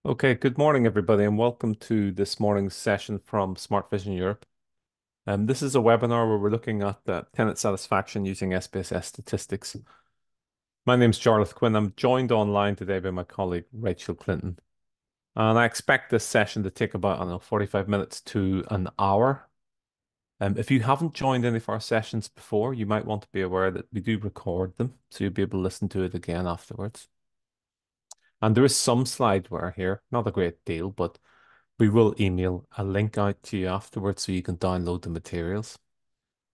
Okay, good morning, everybody, and welcome to this morning's session from Smart Vision Europe. This is a webinar where we're looking at tenant satisfaction using SPSS statistics. My name's Jarlath Quinn. I'm joined online today by my colleague Rachel Clinton, and I expect this session to take about, I don't know, 45 minutes to an hour. If you haven't joined any of our sessions before, you might want to be aware that we do record them, so you'll be able to listen to it again afterwards. And there is some slideware here, not a great deal, but we will email a link out to you afterwards so you can download the materials.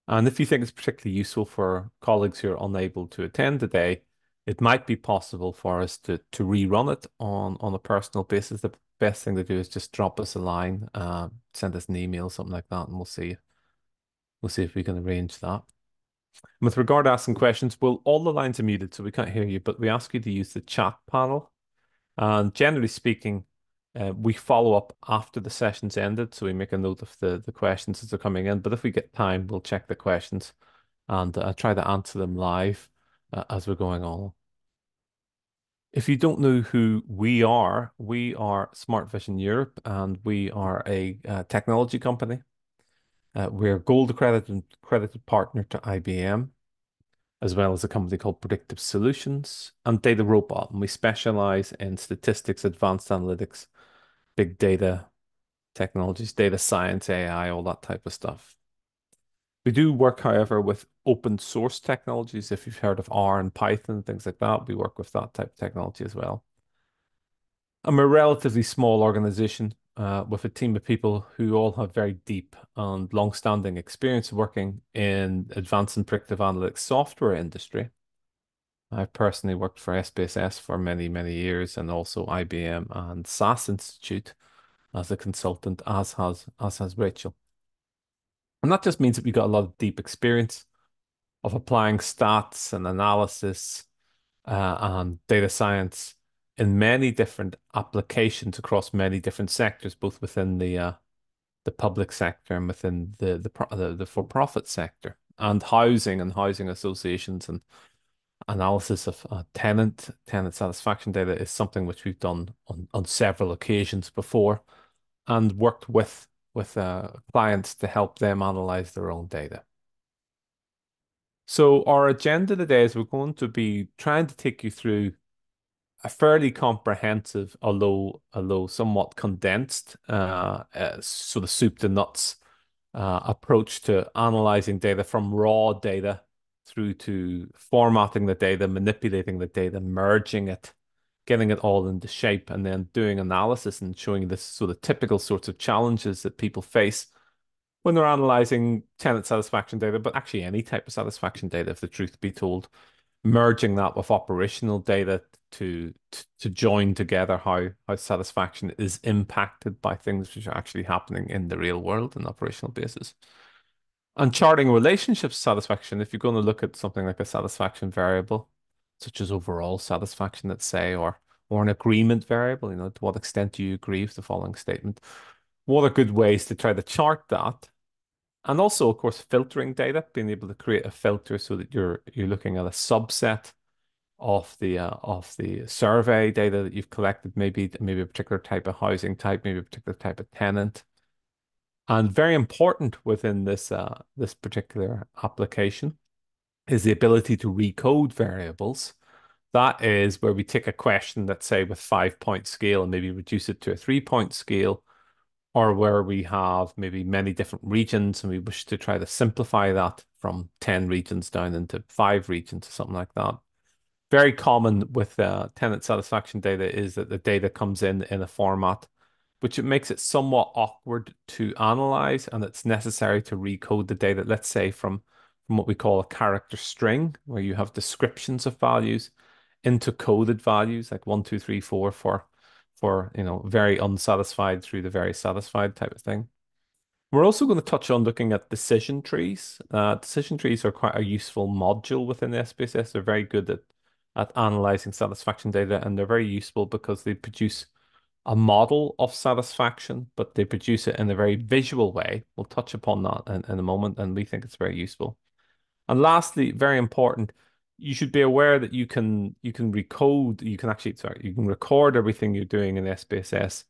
And if you think it's particularly useful for colleagues who are unable to attend today, it might be possible for us to rerun it on a personal basis. The best thing to do is just drop us a line, send us an email, something like that, and we'll see. We'll see if we can arrange that. With regard to asking questions, well, all the lines are muted, so we can't hear you, but we ask you to use the chat panel. And generally speaking, we follow up after the session's ended, so we make a note of the questions as they're coming in. But if we get time, we'll check the questions and try to answer them live as we're going on. If you don't know who we are Smart Vision Europe, and we are a technology company. We're gold accredited partner to IBM, as well as a company called Predictive Solutions and Data Robot. And we specialize in statistics, advanced analytics, big data technologies, data science, AI, all that type of stuff. We do work, however, with open source technologies. If you've heard of R and Python, things like that, we work with that type of technology as well. I'm a relatively small organization with a team of people who all have very deep and long-standing experience working in advanced and predictive analytics software industry. I've personally worked for SPSS for many, many years, and also IBM and SAS Institute as a consultant, as has Rachel. And that just means that we've got a lot of deep experience of applying stats and analysis and data science in many different applications across many different sectors, both within the public sector and within the for-profit sector, and housing associations, and analysis of tenant satisfaction data is something which we've done on several occasions before, and worked with clients to help them analyze their own data. So our agenda today is we're going to be trying to take you through a fairly comprehensive, although somewhat condensed, sort of soup to nuts approach to analyzing data, from raw data through to formatting the data, manipulating the data, merging it, getting it all into shape, and then doing analysis and showing the sort of typical sorts of challenges that people face when they're analyzing tenant satisfaction data, but actually any type of satisfaction data, if the truth be told, merging that with operational data to join together how satisfaction is impacted by things which are actually happening in the real world on an operational basis. And charting relationship satisfaction, if you're going to look at something like a satisfaction variable, such as overall satisfaction, let's say, or an agreement variable, to what extent do you agree with the following statement? What are good ways to try to chart that? And also, of course, filtering data, being able to create a filter so that you're looking at a subset of the survey data that you've collected, maybe a particular type of housing type, maybe a particular type of tenant. And very important within this particular application is the ability to recode variables. That is where we take a question, let's say with 5-point scale, and maybe reduce it to a 3-point scale, or where we have maybe many different regions and we wish to try to simplify that from 10 regions down into 5 regions or something like that. Very common with tenant satisfaction data is that the data comes in a format which it makes it somewhat awkward to analyze, and it's necessary to recode the data, let's say from what we call a character string, where you have descriptions of values, into coded values like 1, 2, 3, 4 for very unsatisfied through the very satisfied type of thing. We're also going to touch on looking at decision trees. Decision trees are quite a useful module within the SPSS. They're very good at analyzing satisfaction data, and they're very useful because they produce a model of satisfaction, but they produce it in a very visual way. We'll touch upon that in a moment, and we think it's very useful. And lastly, very important, you should be aware that you can recode, you can actually, sorry, you can record everything you're doing in SPSS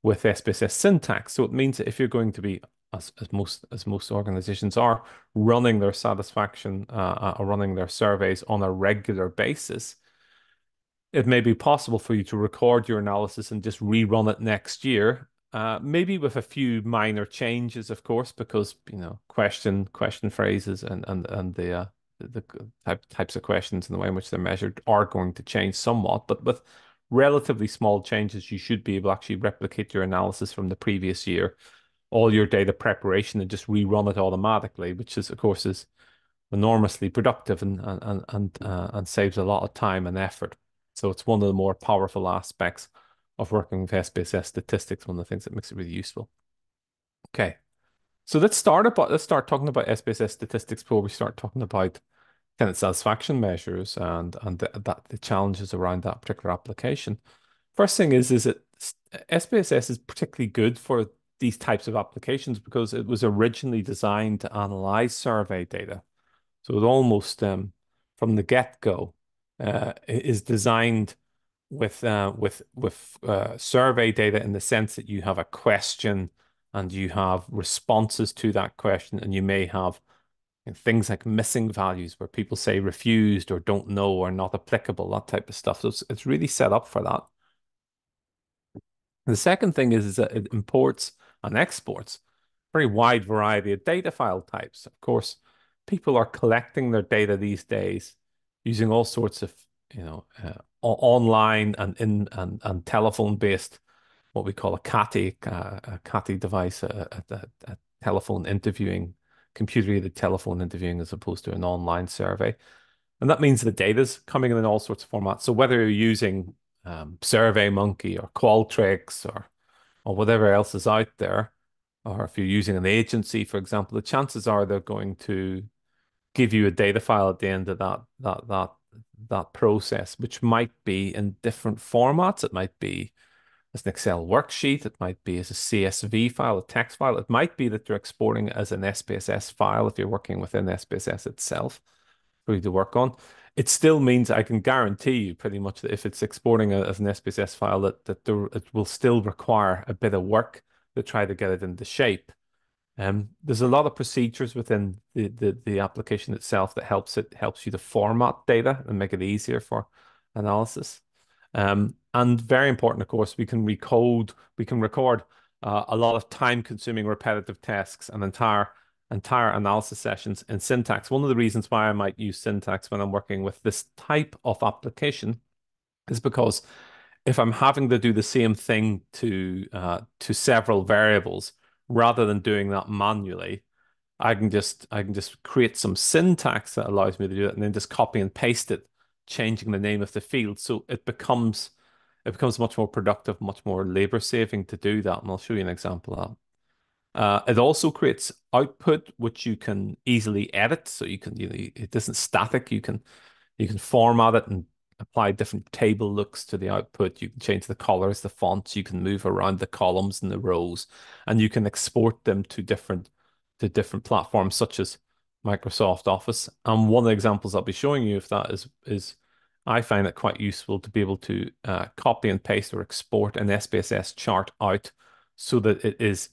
with SPSS syntax. So it means that if you're going to be, as most organizations are, running their satisfaction or running their surveys on a regular basis, it may be possible for you to record your analysis and just rerun it next year, maybe with a few minor changes, of course, because question phrases and the types of questions and the way in which they're measured are going to change somewhat. But with relatively small changes, you should be able to actually replicate your analysis from the previous year, all your data preparation, and just rerun it automatically, which is, of course, is enormously productive and saves a lot of time and effort. So it's one of the more powerful aspects of working with SPSS statistics, one of the things that makes it really useful. Okay, so let's start talking about SPSS statistics before we start talking about tenant satisfaction measures and the challenges around that particular application. First thing is that SPSS is particularly good for these types of applications because it was originally designed to analyze survey data. So it almost from the get-go is designed with survey data in the sense that you have a question and you have responses to that question, and you may have things like missing values where people say refused or don't know or not applicable, that type of stuff. So it's really set up for that. The second thing is that it imports and exports a very wide variety of data file types. Of course, people are collecting their data these days using all sorts of, online and in and telephone based, what we call a CATI device, a telephone interviewing, computer aided telephone interviewing as opposed to an online survey. And that means the data's coming in all sorts of formats. So whether you're using SurveyMonkey or Qualtrics or whatever else is out there, or if you're using an agency, for example, the chances are they're going to give you a data file at the end of that process, which might be in different formats. It might be as an Excel worksheet. It might be as a CSV file, a text file. It might be that they're exporting it as an SPSS file if you're working within SPSS itself for you to work on. It still means I can guarantee you pretty much that if it's exporting as an SPSS file, it will still require a bit of work to try to get it into shape. There's a lot of procedures within the application itself that helps you to format data and make it easier for analysis. And very important, of course, we can record a lot of time-consuming repetitive tasks and entire analysis sessions in syntax. One of the reasons why I might use syntax when I'm working with this type of application is because if I'm having to do the same thing to several variables rather than doing that manually, I can just create some syntax that allows me to do it and then just copy and paste it, changing the name of the field. So it becomes much more productive, much more labor saving to do that. And I'll show you an example of that. It also creates output which you can easily edit. So it isn't static. You can format it and apply different table looks to the output. You can change the colors, the fonts. You can move around the columns and the rows, and you can export them to different platforms such as Microsoft Office. And one of the examples I'll be showing you of that is I find it quite useful to be able to copy and paste or export an SPSS chart out so that it is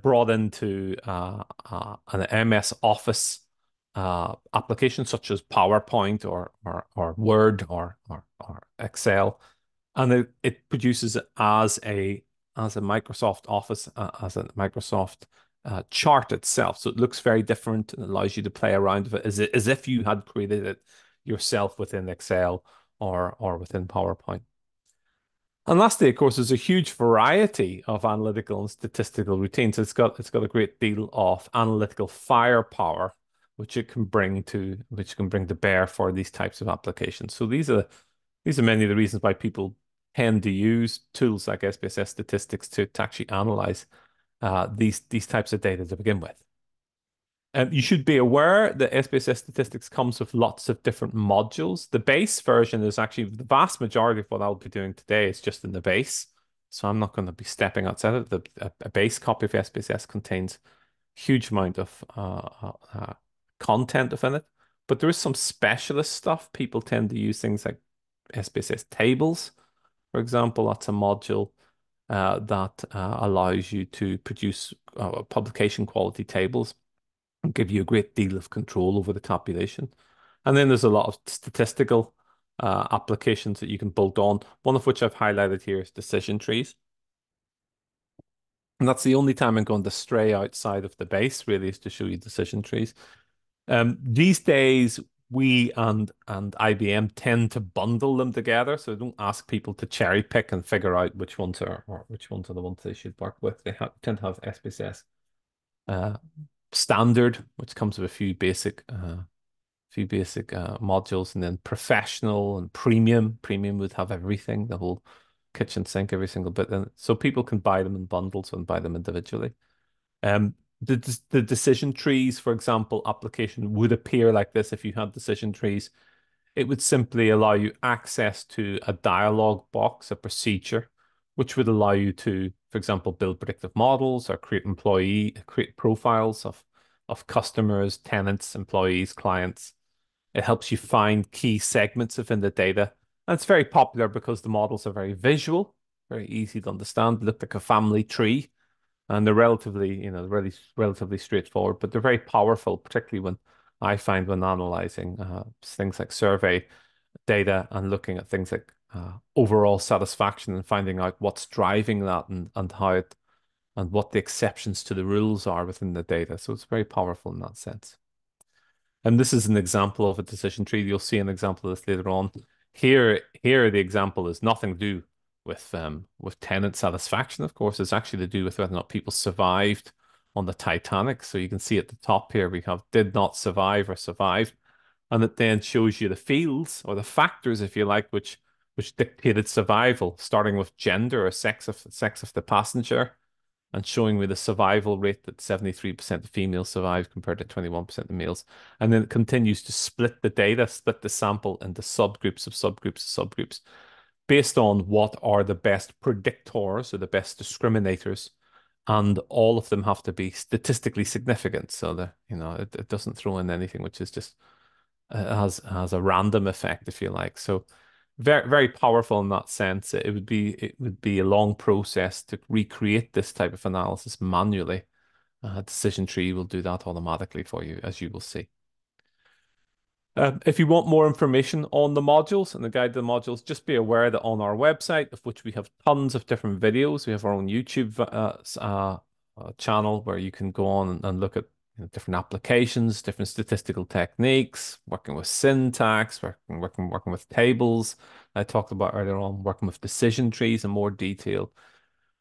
brought into an MS Office application such as PowerPoint or Word or Excel, and it produces it as a Microsoft Office as a Microsoft chart itself. So it looks very different and allows you to play around with it as if you had created it yourself within Excel or within PowerPoint. And lastly, of course, there's a huge variety of analytical and statistical routines. It's got a great deal of analytical firepower, which can bring to bear for these types of applications. So these are many of the reasons why people tend to use tools like SPSS statistics to actually analyze these types of data to begin with. You should be aware that SPSS statistics comes with lots of different modules. The base version is actually the vast majority of what I'll be doing today is just in the base. So I'm not going to be stepping outside of it. A base copy of SPSS contains a huge amount of content within it. But there is some specialist stuff. People tend to use things like SPSS tables, for example. That's a module that allows you to produce publication quality tables and give you a great deal of control over the tabulation. And then there's a lot of statistical applications that you can bolt on, one of which I've highlighted here is decision trees. And that's the only time I'm going to stray outside of the base, really, is to show you decision trees. These days, we and IBM tend to bundle them together, so don't ask people to cherry pick and figure out which ones are or which ones are the ones they should work with. They tend to have SPSS uh, standard, which comes with a few basic modules, and then professional and premium. Premium would have everything, the whole kitchen sink, every single bit. And so people can buy them in bundles and buy them individually. Um, the decision trees, for example, application would appear like this if you had decision trees. It would simply allow you access to a dialog box, a procedure, which would allow you to, for example, build predictive models or create profiles of customers, tenants, employees, clients. It helps you find key segments within the data. And it's very popular because the models are very visual, very easy to understand, look like a family tree, and they're really relatively straightforward, but they're very powerful, particularly when I find when analyzing things like survey data and looking at things like overall satisfaction and finding out what's driving that and how it and what the exceptions to the rules are within the data. So it's very powerful in that sense. And this is an example of a decision tree. You'll see an example of this later on. Here the example is nothing to do with tenant satisfaction, of course. It's actually to do with whether or not people survived on the Titanic. So you can see at the top here we have did not survive or survived. And it then shows you the fields or the factors, if you like, which dictated survival, starting with gender or sex of the passenger, and showing me the survival rate that 73% of females survive compared to 21% of males. And then it continues to split the data, split the sample into subgroups of subgroups of subgroups based on what are the best predictors or the best discriminators. And all of them have to be statistically significant. So that, it doesn't throw in anything which is just has a random effect, if you like. So very, very powerful in that sense. It would be a long process to recreate this type of analysis manually. Decision tree will do that automatically for you, as you will see. If you want more information on the modules and the guide to the modules, just be aware that on our website, of which we have tons of different videos, we have our own YouTube channel where you can go on and look at different applications, different statistical techniques, working with syntax, working with tables. I talked about earlier on, working with decision trees in more detail.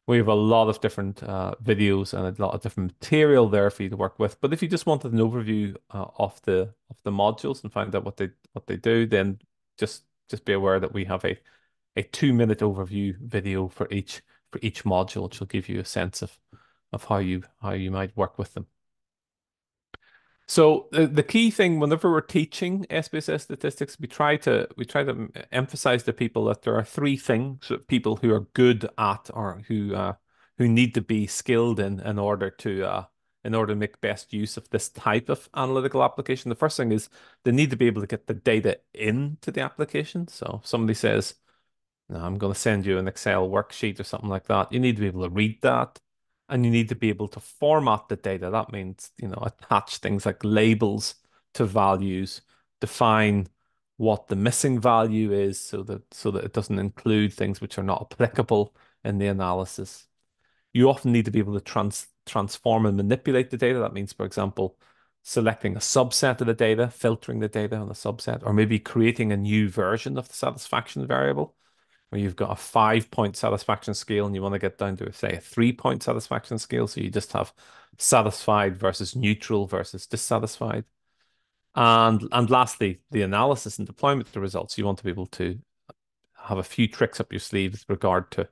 We have a lot of different videos and a lot of different material there for you to work with. But if you just wanted an overview of the modules and find out what they do, then just be aware that we have a 2-minute overview video for each module, which will give you a sense of how you might work with them. So the key thing whenever we're teaching SPSS statistics, we try to emphasize to people that there are three things that people who are good at or who need to be skilled in order to make best use of this type of analytical application. The first thing is they need to be able to get the data into the application. So if somebody says, "No, I'm going to send you an Excel worksheet or something like that," you need to be able to read that. And you need to be able to format the data. That means, attach things like labels to values, define what the missing value is so that it doesn't include things which are not applicable in the analysis. You often need to be able to transform and manipulate the data. That means, for example, selecting a subset of the data, filtering the data on a subset, or maybe creating a new version of the satisfaction variable where you've got a 5-point satisfaction scale and you want to get down to, say, a 3-point satisfaction scale. So you just have satisfied versus neutral versus dissatisfied. And lastly, the analysis and deployment of the results. You want to be able to have a few tricks up your sleeve with regard to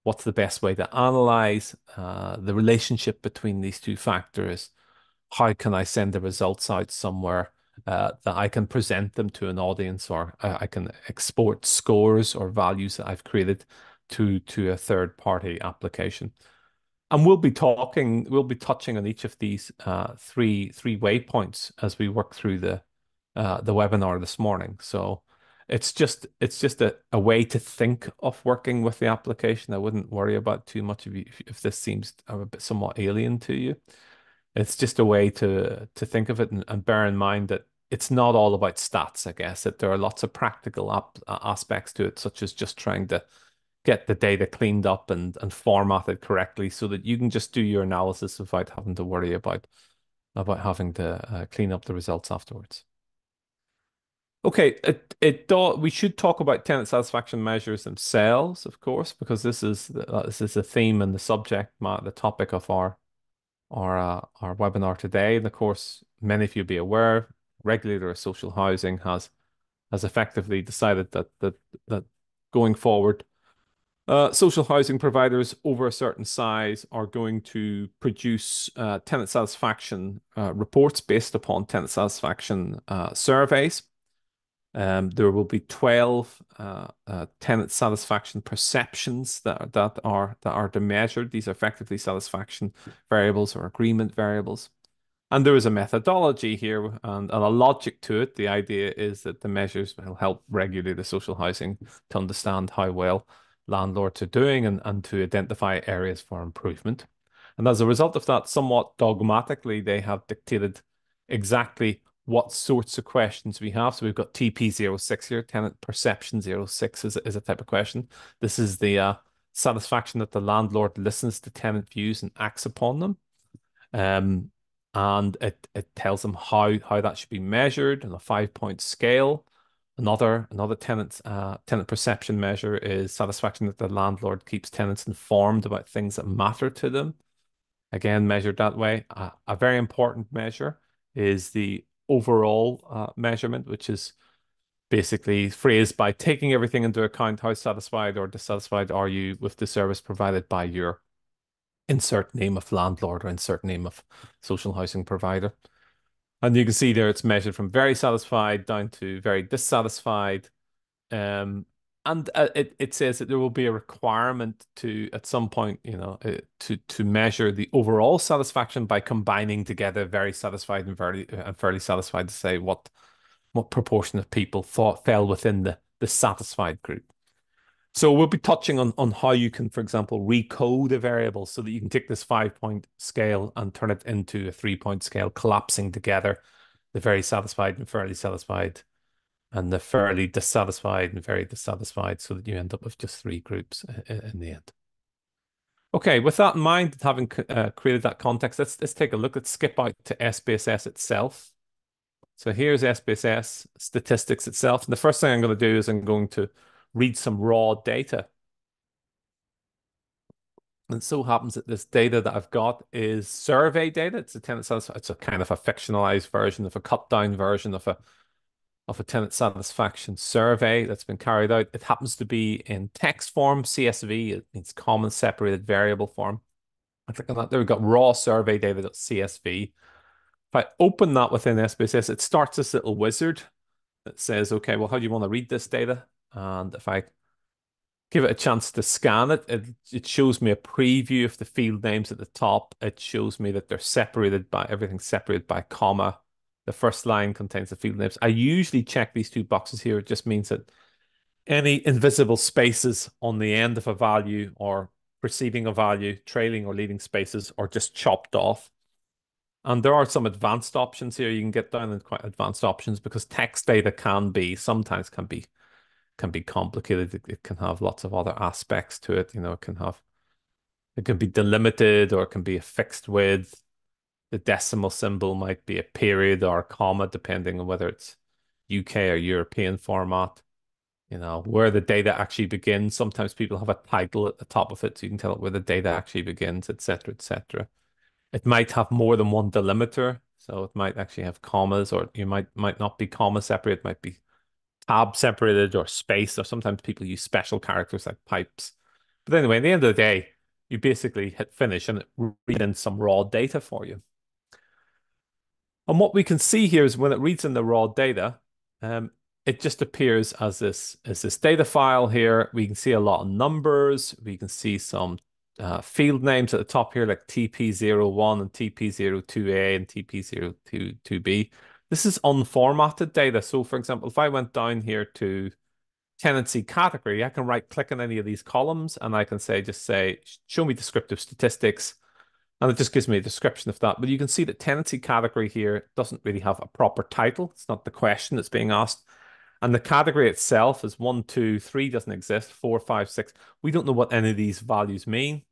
what's the best way to analyze the relationship between these two factors. How can I send the results out somewhere that I can present them to an audience, or I can export scores or values that I've created to a third party application. And we'll be touching on each of these three waypoints as we work through the webinar this morning. So it's just a way to think of working with the application. I wouldn't worry about too much if this seems a bit somewhat alien to you. It's just a way to think of it and bear in mind that it's not all about stats, I guess, that there are lots of practical aspects to it, such as just trying to get the data cleaned up and formatted correctly so that you can just do your analysis without having to worry about having to clean up the results afterwards. Okay, we should talk about tenant satisfaction measures themselves, of course, because this is the theme and the subject, the topic of our webinar today. And of course, many of you will be aware, regulator of social housing has effectively decided that going forward, social housing providers over a certain size are going to produce tenant satisfaction reports based upon tenant satisfaction surveys. There will be 12 tenant satisfaction perceptions that are to measure. These are effectively satisfaction variables or agreement variables. And there is a methodology here and a logic to it. The idea is that the measures will help regulate the social housing to understand how well landlords are doing and to identify areas for improvement. And as a result of that, somewhat dogmatically, they have dictated exactly what sorts of questions we have. So we've got TP06 here, tenant perception 06 is a type of question. This is the satisfaction that the landlord listens to tenant views and acts upon them. And it tells them how that should be measured on a 5-point scale. Another tenant perception measure is satisfaction that the landlord keeps tenants informed about things that matter to them. Again, measured that way. A very important measure is the overall measurement, which is basically phrased by taking everything into account. How satisfied or dissatisfied are you with the service provided by your insert name of landlord or insert name of social housing provider? And you can see there it's measured from very satisfied down to very dissatisfied. Um, and it says that there will be a requirement to at some point, to measure the overall satisfaction by combining together very satisfied and fairly satisfied to say what proportion of people fell within the satisfied group. So we'll be touching on how you can, for example, recode a variable so that you can take this 5-point scale and turn it into a 3-point scale, collapsing together the very satisfied and fairly satisfied and the fairly dissatisfied and very dissatisfied so that you end up with just 3 groups in the end. Okay, with that in mind, having created that context, let's take a look. Let's skip out to SPSS itself. So here's SPSS statistics itself. And the first thing I'm going to do is I'm going to read some raw data. And it so happens that this data that I've got is survey data. It's a kind of a fictionalized version of a cut down version of a tenant satisfaction survey that's been carried out. It happens to be in text form, CSV. It means common separated variable form. I click on that. There we've got raw survey data.csv. If I open that within SPSS, it starts this little wizard that says, okay, well, how do you want to read this data? And if I give it a chance to scan it shows me a preview of the field names at the top. It shows me that they're everything's separated by comma. The first line contains the field names. I usually check these 2 boxes here. It just means that any invisible spaces on the end of a value or preceding a value, trailing or leading spaces are just chopped off. And there are some advanced options here. You can get down in quite advanced options because text data sometimes can be complicated. It can have lots of other aspects to it. It can be delimited or it can be a fixed width. The decimal symbol might be a period or a comma, depending on whether it's UK or European format. Where the data actually begins. Sometimes people have a title at the top of it, so you can tell it where the data actually begins, etc., etc. It might have more than one delimiter, so it might actually have commas, or you might not be comma separated, it might be tab separated or space, or sometimes people use special characters like pipes. But anyway, at the end of the day, you basically hit finish and it reads in some raw data for you. And what we can see here is when it reads in the raw data, it just appears as this data file here. We can see a lot of numbers. We can see some field names at the top here, like TP01 and TP02A and TP022B. This is unformatted data. So for example, if I went down here to tenancy category, I can right click on any of these columns and I can say, just say, show me descriptive statistics. And it just gives me a description of that. But you can see that tenancy category here doesn't really have a proper title. It's not the question that's being asked. And the category itself is 1, 2, 3 doesn't exist, 4, 5, 6. We don't know what any of these values mean.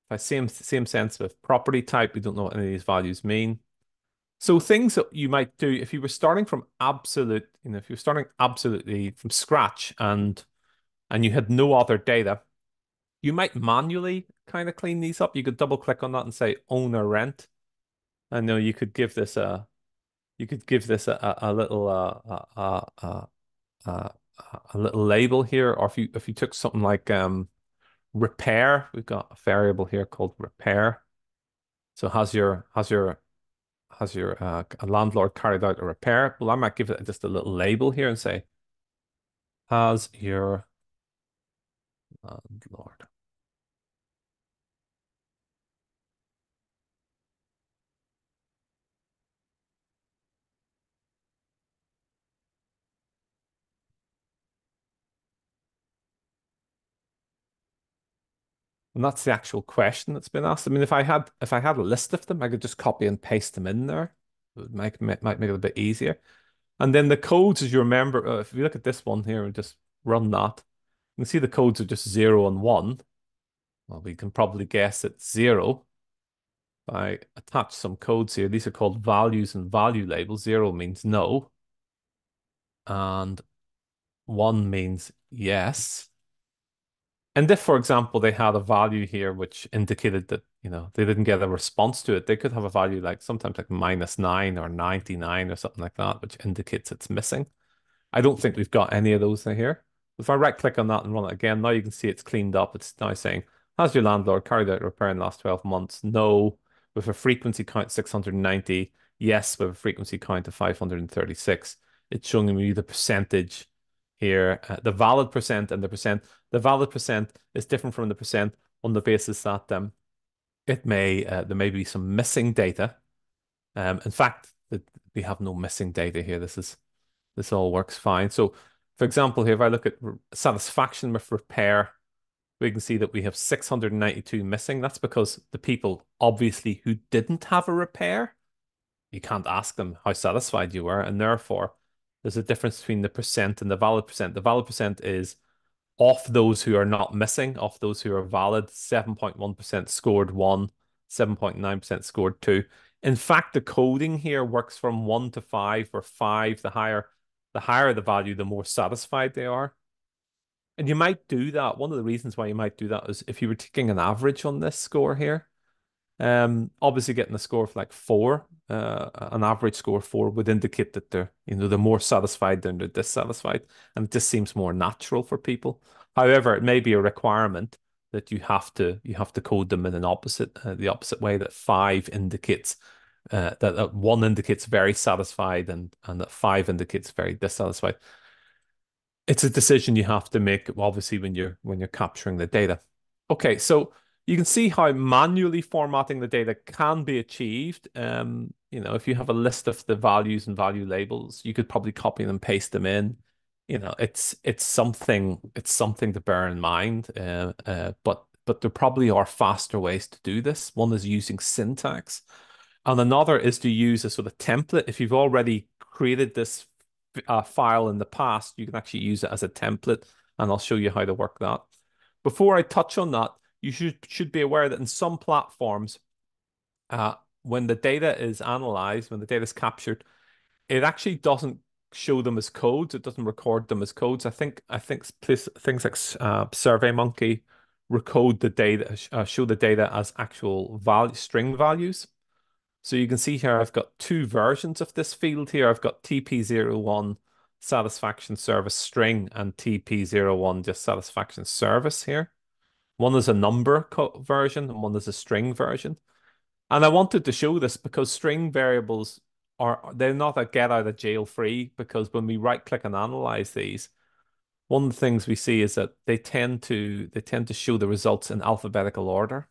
If I same sense with property type, we don't know what any of these values mean. So things that you might do if you were starting from absolute, if you're starting absolutely from scratch and you had no other data, you might manually kind of clean these up. You could double click on that and say owner rent. I know you could give this a little uh, a little label here, or if you took something like repair, we've got a variable here called repair. So has your a landlord carried out a repair? Well, I might give it just a little label here and say, has your landlord. And that's the actual question that's been asked. I mean, if I had a list of them, I could just copy and paste them in there. It would might make it a bit easier. And then the codes, as you remember, if you look at this one here and just run that, you can see the codes are just 0 and 1. Well, we can probably guess it's 0. I attach some codes here. These are called values and value labels. 0 means no, and 1 means yes. And if, for example, they had a value here which indicated that, they didn't get a response to it, they could have a value like sometimes like -9 or 99 or something like that, which indicates it's missing. I don't think we've got any of those in here. If I right click on that and run it again, now you can see it's cleaned up. It's now saying, has your landlord carried out a repair in the last 12 months? No, with a frequency count 690. Yes, with a frequency count of 536. It's showing me the percentage here, the valid percent and the percent. The valid percent is different from the percent on the basis that there may be some missing data. In fact, we have no missing data here. This all works fine. So, for example, here, if I look at satisfaction with repair, we can see that we have 692 missing. That's because the people, obviously, who didn't have a repair, you can't ask them how satisfied you were. And therefore, there's a difference between the percent and the valid percent. The valid percent is of those who are not missing, of those who are valid, 7.1% scored 1, 7.9% scored 2. In fact, the coding here works from 1 to 5, where 5, the higher the value, the more satisfied they are. And you might do that. One of the reasons why you might do that is if you were taking an average on this score here, obviously getting a score of like 4, an average score of 4 would indicate that they're more satisfied than they're dissatisfied, and it just seems more natural for people. However, it may be a requirement that you have to code them in the opposite way. That 5 indicates that 1 indicates very satisfied, and that 5 indicates very dissatisfied. It's a decision you have to make, obviously, when you're capturing the data. Okay, so you can see how manually formatting the data can be achieved. If you have a list of the values and value labels, you could probably copy them and paste them in. It's something to bear in mind. But there probably are faster ways to do this. One is using syntax, and another is to use a sort of template. If you've already created this file in the past, you can actually use it as a template, and I'll show you how to work that. Before I touch on that, you should be aware that in some platforms, when the data is analyzed, when the data is captured, it actually doesn't show them as codes. It doesn't record them as codes. I think things like SurveyMonkey recode the data, show the data as actual string values. So you can see here, I've got 2 versions of this field here. I've got TP01 satisfaction service string and TP01 just satisfaction service here. One is a number version and one is a string version. And I wanted to show this because string variables they're not a get out of jail free, because when we right click and analyze these, one of the things we see is that they tend to show the results in alphabetical order,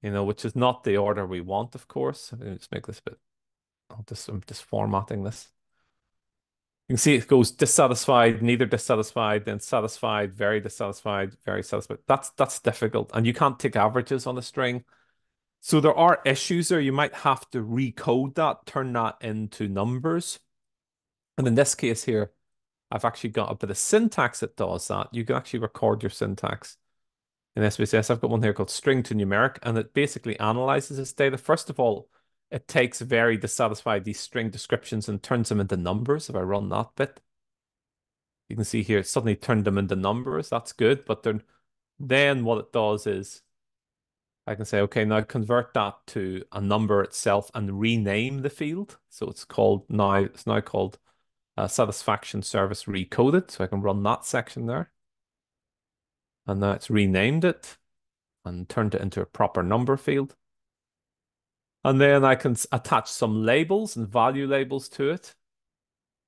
which is not the order we want, of course. Let's make this a bit I'm just formatting this. You can see it goes dissatisfied, neither dissatisfied, then satisfied, very dissatisfied, very satisfied. That's difficult, and you can't take averages on a string. So there are issues there. You might have to recode that, turn that into numbers. And in this case here, I've actually got a bit of syntax that does that. You can actually record your syntax in SPSS. I've got one here called string to numeric, and it basically analyzes this data. First of all, it takes very dissatisfied these string descriptions and turns them into numbers. If I run that bit, you can see here it suddenly turned them into numbers. That's good. But then what it does is I can say, okay, now convert that to a number itself and rename the field. So it's now called satisfaction service recoded. So I can run that section there. And now it's renamed it and turned it into a proper number field. And then I can attach some labels and value labels to it.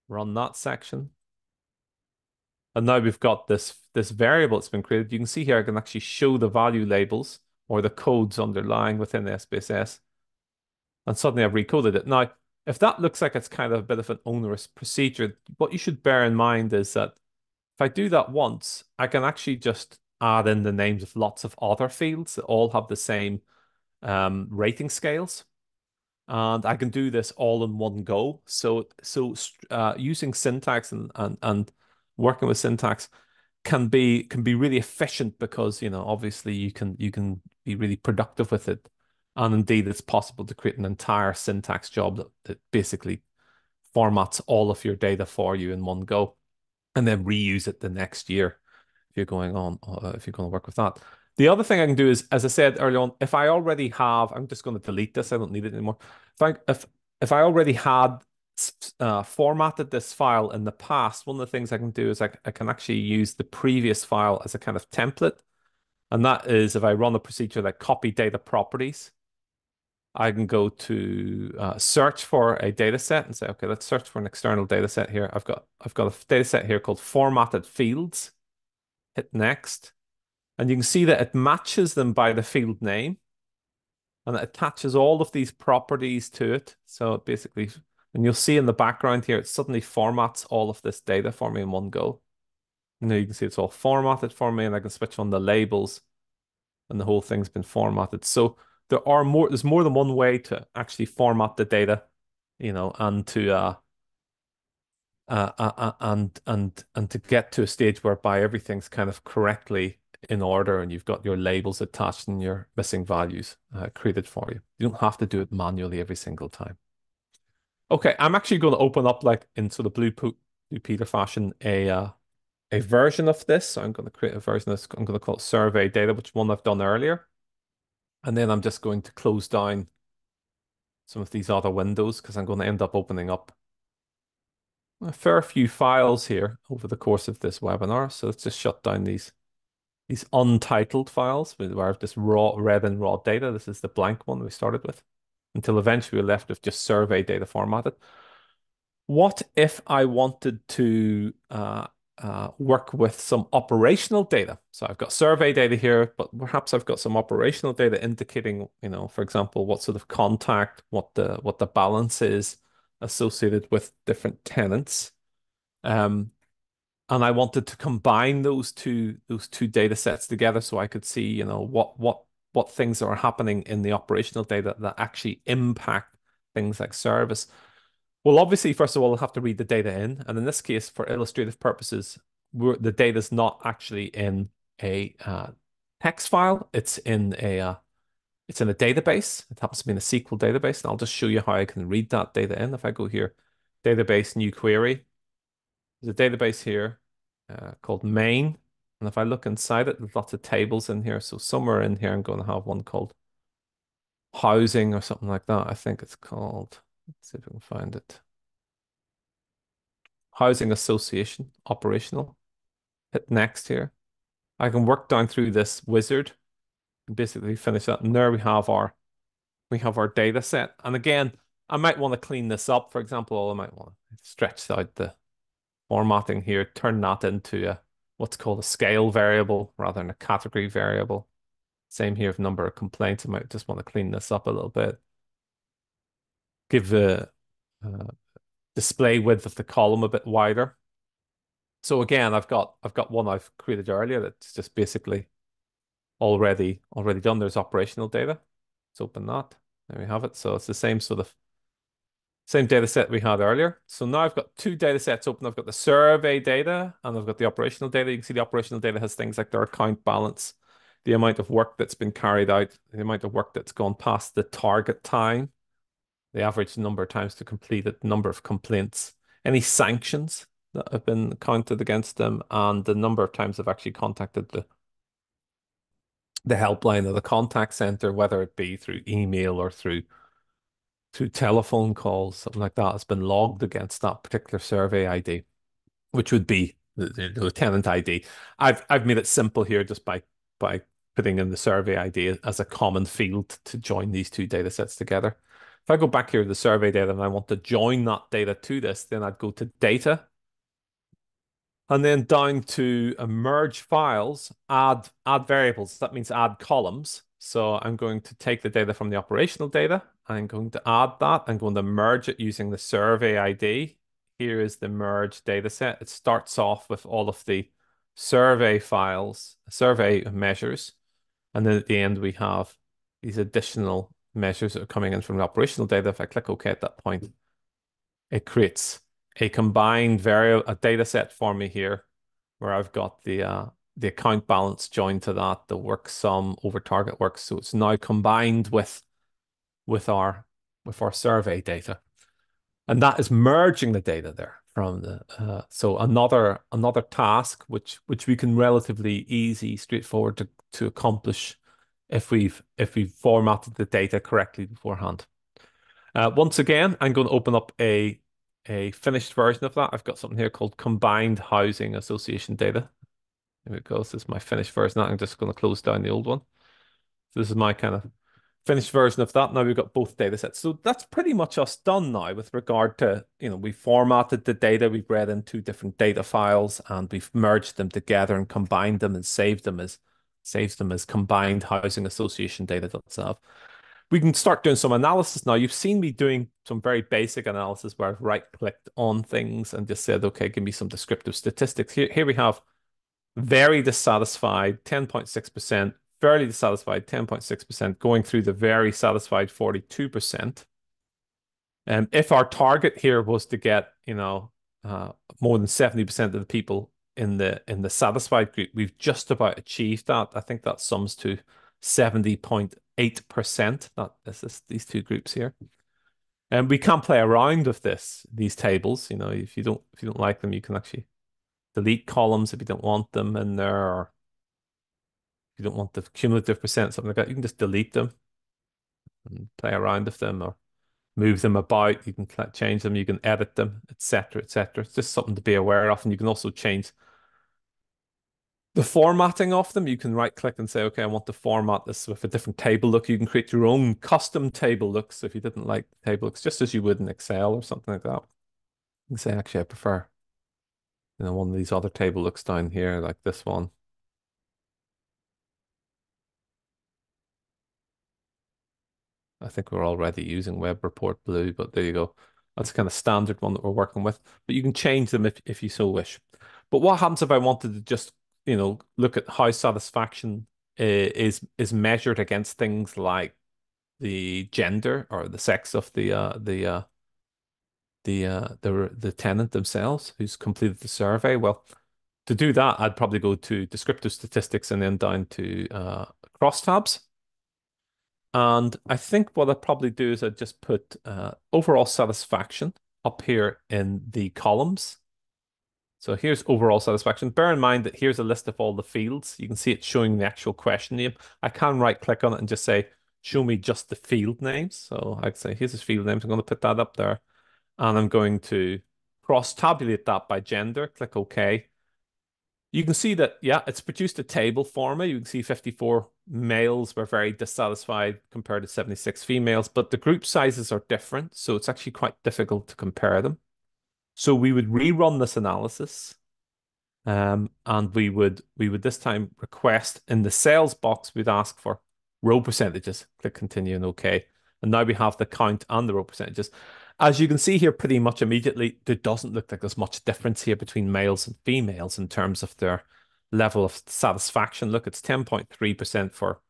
Run that section. And now we've got this variable that's been created. You can see here I can actually show the value labels or the codes underlying within the SPSS. And suddenly I've recoded it. Now, if that looks like it's kind of a bit of an onerous procedure, what you should bear in mind is that if I do that once, I can actually just add in the names of lots of other fields that all have the same rating scales. And I can do this all in one go. So using syntax and working with syntax can be really efficient because obviously you can be really productive with it. And indeed, it's possible to create an entire syntax job that basically formats all of your data for you in one go and then reuse it the next year if you're going to work with that. The other thing I can do is, as I said earlier on, if I already have, I'm just going to delete this. I don't need it anymore. If I already had formatted this file in the past, one of the things I can do is I can actually use the previous file as a kind of template. And that is if I run a procedure like copy data properties, I can go to search for a data set and say, okay, let's search for an external data set here. I've got a data set here called formatted fields. Hit next. And you can see that it matches them by the field name. And it attaches all of these properties to it. So basically, and you'll see in the background here, it suddenly formats all of this data for me in one go. And now you can see it's all formatted for me, and I can switch on the labels, and the whole thing's been formatted. So there's more than one way to actually format the data, and to and to get to a stage whereby everything's kind of correctly in order and you've got your labels attached and your missing values created for you. You don't have to do it manually every single time. Okay, I'm actually going to open up like in sort of Blue Peter fashion a version of this. So I'm going to create a version of this. I'm going to call it survey data, which one I've done earlier. And then I'm just going to close down some of these other windows because I'm going to end up opening up a fair few files here over the course of this webinar. So let's just shut down these untitled files where I have this raw red and raw data. This is the blank one we started with until eventually we're left with just survey data formatted. What if I wanted to work with some operational data? So I've got survey data here, but perhaps I've got some operational data indicating, for example, what sort of contact, what the balance is associated with different tenants. And I wanted to combine those two data sets together so I could see, what things are happening in the operational data that actually impact things like service. Well, obviously, first of all, I'll have to read the data in. And in this case, for illustrative purposes, the data is not actually in a text file. It's in a database. It happens to be in a SQL database. And I'll just show you how I can read that data in. If I go here, database, new query, there's a database here called main. And if I look inside it, there's lots of tables in here. So somewhere in here, I'm going to have one called housing or something like that. I think it's called, let's see if we can find it. Housing association, operational. Hit next here. I can work down through this wizard and basically finish that. And there we have our data set. And again, I might want to clean this up. For example, I might want to stretch out the formatting here, turn that into what's called a scale variable rather than a category variable. Same here with number of complaints. I might just want to clean this up a little bit. Give uh, display width of the column a bit wider. So again, I've got one I've created earlier that's just basically already done. There's operational data. Let's open that. There we have it. So it's the same sort of same data set we had earlier. So now I've got two data sets open. I've got the survey data and I've got the operational data. You can see the operational data has things like their account balance, the amount of work that's been carried out, the amount of work that's gone past the target time, the average number of times to complete it, number of complaints, any sanctions that have been counted against them, and the number of times they've actually contacted the helpline or the contact center, whether it be through email or through telephone calls, something like that has been logged against that particular survey ID, which would be the tenant ID. I've made it simple here just by putting in the survey ID as a common field to join these two data sets together. If I go back here to the survey data and I want to join that data to this, then I'd go to data and then down to merge files, add variables. That means add columns. So I'm going to take the data from the operational data. I'm going to add that. I'm going to merge it using the survey ID. Here is the merge data set. It starts off with all of the survey files, survey measures. And then at the end, we have these additional measures that are coming in from the operational data. If I click OK at that point, it creates a combined a data set for me here where I've got the account balance joined to that, the work sum over target work. So it's now combined with our survey data. And that is merging the data there from the so another task which we can relatively easy, straightforward to accomplish if we've formatted the data correctly beforehand. Once again, I'm going to open up a finished version of that. I've got something here called Combined Housing Association Data. There it goes. This is my finished version. I'm just going to close down the old one. So this is my kind of finished version of that. Now we've got both data sets. So that's pretty much us done now with regard to, we formatted the data, we've read in two different data files, and we've merged them together and combined them and saved them as combined housing association data.sav. We can start doing some analysis now. You've seen me doing some very basic analysis where I've right-clicked on things and just said, okay, give me some descriptive statistics. Here we have very dissatisfied, 10.6%, fairly dissatisfied, 10.6%, going through the very satisfied, 42%. And if our target here was to get, more than 70% of the people in the satisfied group, we've just about achieved that. I think that sums to 70.8%. This is these two groups here. And we can play around with these tables. If you don't like them, you can actually delete columns if you don't want them in there, or if you don't want the cumulative percent, something like that, you can just delete them and play around with them or move them about. You can change them, you can edit them, etc., etc. It's just something to be aware of. And you can also change the formatting of them. You can right click and say, okay, I want to format this with a different table look. You can create your own custom table looks if you didn't like the table looks, just as you would in Excel or something like that. You can say, actually, I prefer, one of these other table looks down here, like this one. I think we're already using Web Report Blue, but there you go. That's kind of standard one that we're working with. But you can change them if you so wish. But what happens if I wanted to just, look at how satisfaction is measured against things like the gender or the sex of the tenant themselves who's completed the survey? Well, to do that, I'd probably go to descriptive statistics and then down to crosstabs. And I think what I'd probably do is I'd just put overall satisfaction up here in the columns. So here's overall satisfaction. Bear in mind that here's a list of all the fields. You can see it showing the actual question name. I can right click on it and just say, show me just the field names. So I'd say, here's his field names. I'm going to put that up there. And I'm going to cross-tabulate that by gender. Click OK. You can see that, yeah, it's produced a table for me. You can see 54 males were very dissatisfied compared to 76 females, but the group sizes are different, so it's actually quite difficult to compare them. So we would rerun this analysis, and we would this time request in the sales box, we'd ask for row percentages. Click continue and OK. And now we have the count and the row percentages. As you can see here, pretty much immediately, there doesn't look like there's much difference here between males and females in terms of their level of satisfaction. Look, it's 10.3% for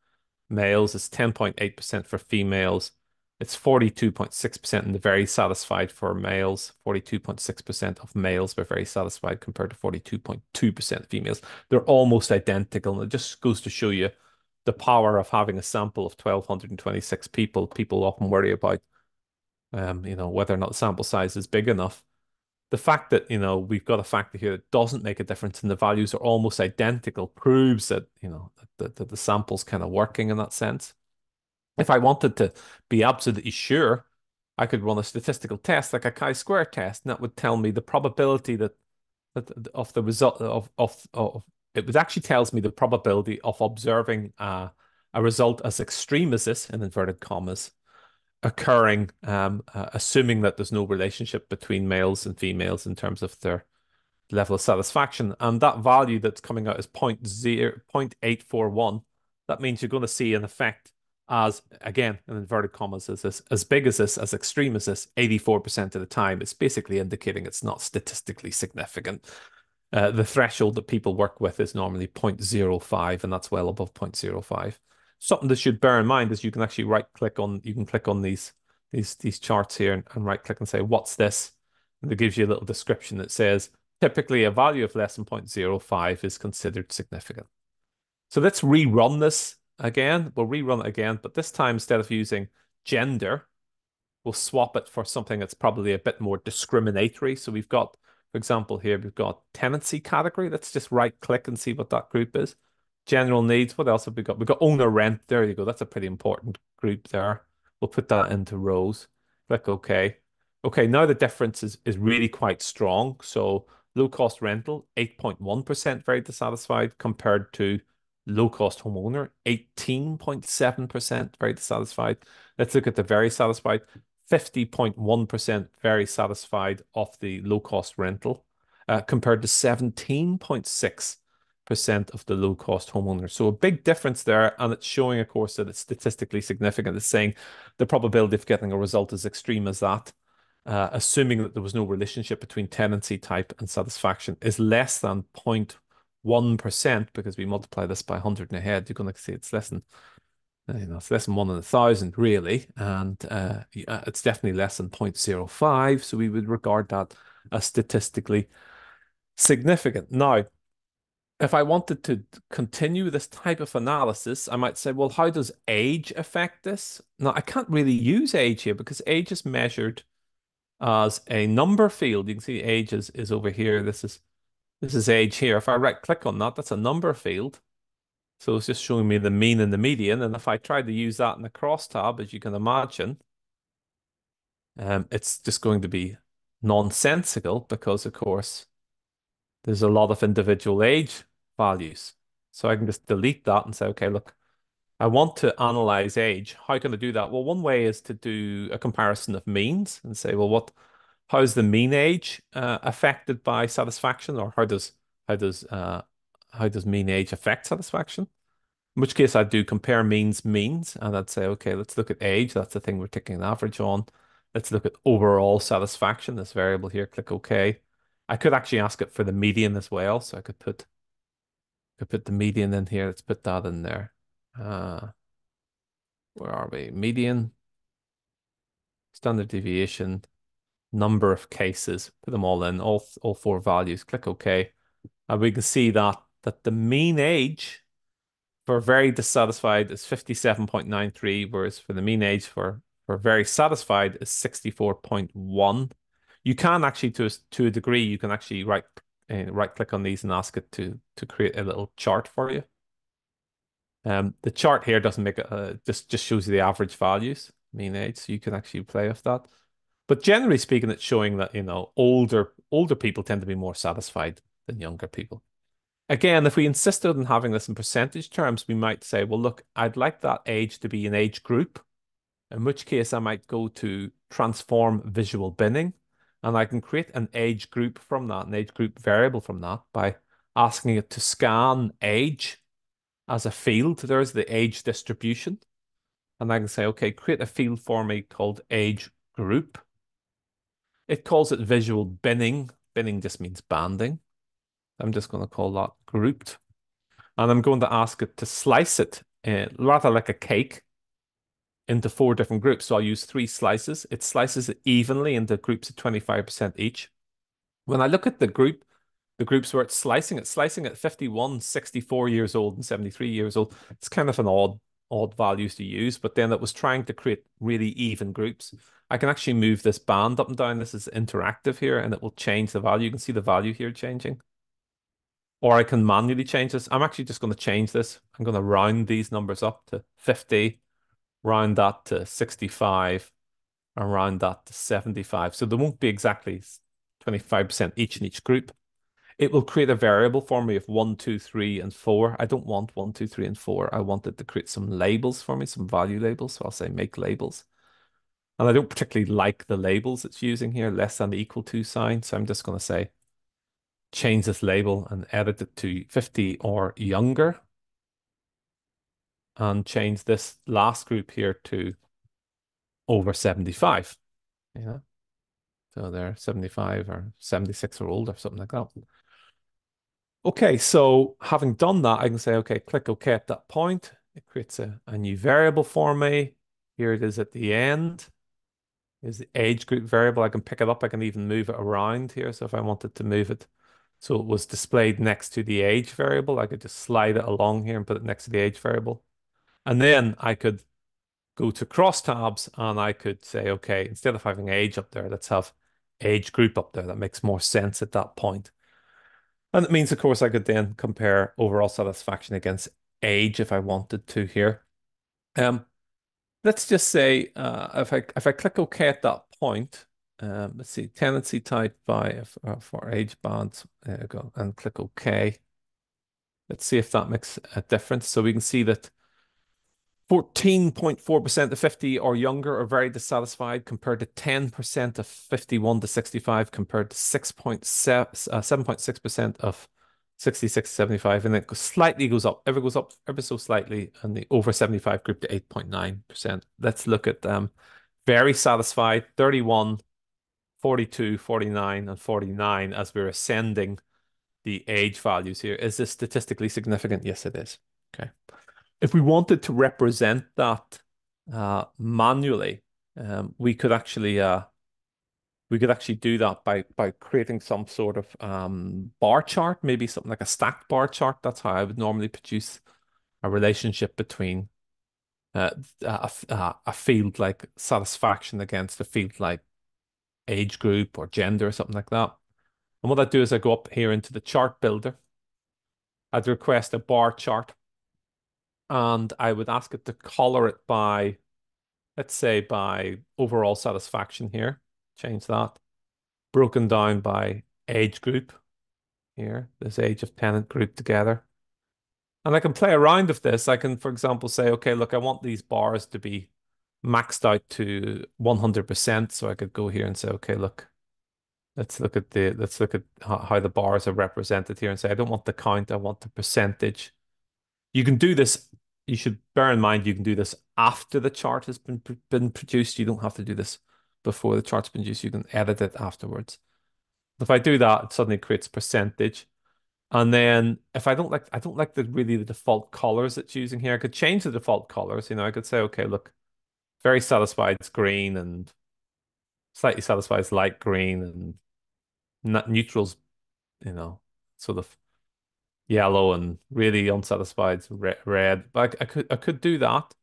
males, it's 10.8% for females, it's 42.6% in the very satisfied for males, 42.6% of males were very satisfied compared to 42.2% females. They're almost identical, and it just goes to show you the power of having a sample of 1,226 people. People often worry about whether or not the sample size is big enough. The fact that, we've got a factor here that doesn't make a difference and the values are almost identical proves that, that the sample's kind of working in that sense. If I wanted to be absolutely sure, I could run a statistical test like a chi-square test, and that would tell me the probability that of the result of it would actually tells me the probability of observing a result as extreme as this, in inverted commas, occurring, assuming that there's no relationship between males and females in terms of their level of satisfaction. And that value that's coming out is 0.841. That means you're going to see an effect as, again, in inverted commas, as big as this, as extreme as this, 84% of the time. It's basically indicating it's not statistically significant. The threshold that people work with is normally 0.05, and that's well above 0.05. Something that should bear in mind is you can actually click on these charts here and right click and say, what's this? And it gives you a little description that says, typically a value of less than 0.05 is considered significant. So let's rerun this again. We'll rerun it again, but this time instead of using gender, we'll swap it for something that's probably a bit more discriminatory. So we've got, for example, here we've got tenancy category. Let's just right click and see what that group is. General needs. What else have we got? We've got owner rent. There you go. That's a pretty important group there. We'll put that into rows. Click OK. Okay, now the difference is really quite strong. So low cost rental, 8.1% very dissatisfied compared to low cost homeowner, 18.7% very dissatisfied. Let's look at the very satisfied, 50.1% very satisfied of the low cost rental, compared to 17.6% of the low cost homeowner. So a big difference there, and it's showing, of course, that it's statistically significant. It's saying the probability of getting a result as extreme as that, assuming that there was no relationship between tenancy type and satisfaction, is less than 0.1%, because we multiply this by 100 and ahead, you're going to see it's less than, it's less than 1 in 1,000 really, and it's definitely less than 0.05, so we would regard that as statistically significant. Now, if I wanted to continue this type of analysis, I might say, well, how does age affect this? Now, I can't really use age here because age is measured as a number field. You can see age is over here. This is age here. If I right click on that, that's a number field. So it's just showing me the mean and the median. And if I try to use that in the crosstab, as you can imagine, it's just going to be nonsensical because, of course, there's a lot of individual age values. So I can just delete that and say, okay, look, I want to analyze age. How can I do that? Well, one way is to do a comparison of means and say, well, how is the mean age affected by satisfaction, or how does mean age affect satisfaction? In which case I'd do compare means, and I'd say, okay, let's look at age. That's the thing we're taking an average on. Let's look at overall satisfaction, this variable here, click OK. I could actually ask it for the median as well. So I could put the median in here. Let's put that in there. Where are we? Median, standard deviation, number of cases, put them all in, all four values, click OK. And we can see that the mean age for very dissatisfied is 57.93, whereas for the mean age for very satisfied is 64.1. You can actually, to a degree, you can actually right click on these and ask it to create a little chart for you. The chart here doesn't make it, just shows you the average values, mean age, so you can actually play with that. But generally speaking, it's showing that, older people tend to be more satisfied than younger people. Again, if we insisted on having this in percentage terms, we might say, well, look, I'd like that age to be an age group, in which case I might go to transform visual binning, and I can create an age group from that, an age group variable from that, by asking it to scan age as a field. There's the age distribution. And I can say, okay, create a field for me called age group. It calls it visual binning. Binning just means banding. I'm just going to call that grouped. And I'm going to ask it to slice it rather like a cake into 4 different groups. So I'll use 3 slices. It slices it evenly into groups of 25% each. When I look at the groups where it's slicing at 51, 64 years old, and 73 years old. It's kind of an odd values to use, but then it was trying to create really even groups. I can actually move this band up and down. This is interactive here, and it will change the value. You can see the value here changing. Or I can manually change this. I'm actually just going to change this. I'm going to round these numbers up to 50, round that to 65, and round that to 75. So there won't be exactly 25% each in each group. It will create a variable for me of 1, 2, 3, and 4. I don't want 1, 2, 3, and 4. I want it to create some labels for me, some value labels. So I'll say make labels. And I don't particularly like the labels it's using here, less than the equal to sign. So I'm just going to say change this label and edit it to 50 or younger. And change this last group here to over 75. Yeah. So they're 75 or 76 or older, something like that. Okay, so having done that, I can say, okay, click OK at that point. It creates a new variable for me. Here it is at the end. Here's the age group variable. I can pick it up. I can even move it around here. So if I wanted to move it so it was displayed next to the age variable, I could just slide it along here and put it next to the age variable. And then I could go to crosstabs and I could say, okay, instead of having age up there, let's have age group up there. That makes more sense at that point. And it means, of course, I could then compare overall satisfaction against age if I wanted to here. Um, let's just say if I click OK at that point, let's see, tenancy type by for age bands, there you go, and click OK. Let's see if that makes a difference. So we can see that 14.4% of 50 or younger are very dissatisfied compared to 10% of 51 to 65 compared to 7.6% of 66 to 75. And it slightly goes up, goes up ever so slightly, and the over 75 group to 8.9%. Let's look at very satisfied, 31, 42, 49, and 49 as we're ascending the age values here. Is this statistically significant? Yes, it is. Okay. If we wanted to represent that manually, we could actually do that by creating some sort of bar chart, maybe something like a stacked bar chart. That's how I would normally produce a relationship between a field like satisfaction against a field like age group or gender or something like that. And what I do is I go up here into the chart builder. I'd request a bar chart, and I would ask it to color it by, let's say, by overall satisfaction here. Change that. Broken down by age group here, this age of tenant grouped together. And I can play around with this. I can, for example, say, okay, look, I want these bars to be maxed out to 100%. So I could go here and say, okay, look, let's look at how the bars are represented here and say, I don't want the count, I want the percentage. You can do this. You should bear in mind you can do this after the chart has been produced. You don't have to do this before the chart's been produced. You can edit it afterwards. If I do that, it suddenly creates percentage. And then if I don't like the default colors it's using here. I could change the default colors. I could say, okay, look, very satisfied is green, and slightly satisfied is light green, and neutral's, sort of yellow, and really unsatisfied red. But I could do that,